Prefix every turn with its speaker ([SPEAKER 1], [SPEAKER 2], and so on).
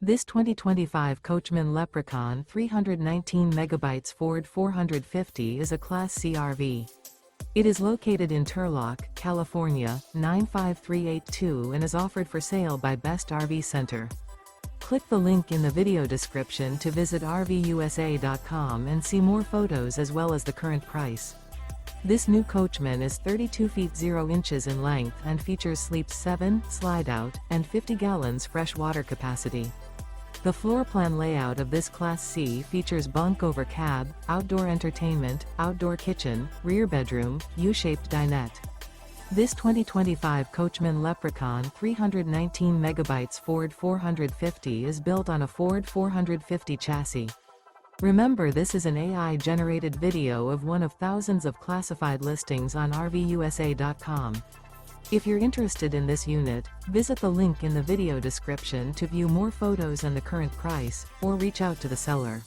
[SPEAKER 1] This 2025 Coachmen Leprechaun 319 MB Ford 450 is a Class C RV. It is located in Turlock, California, 95382 and is offered for sale by Best RV Center. Click the link in the video description to visit RVUSA.com and see more photos as well as the current price. This new Coachmen is 32 feet 0 inches in length and features sleeps 7, slide-out, and 50 gallons fresh water capacity. The floor plan layout of this Class C features bunk over cab, outdoor entertainment, outdoor kitchen, rear bedroom, U-shaped dinette. This 2025 Coachmen Leprechaun 319 MB Ford 450 is built on a Ford 450 chassis. Remember, this is an AI-generated video of one of thousands of classified listings on RVUSA.com. If you're interested in this unit, visit the link in the video description to view more photos and the current price, or reach out to the seller.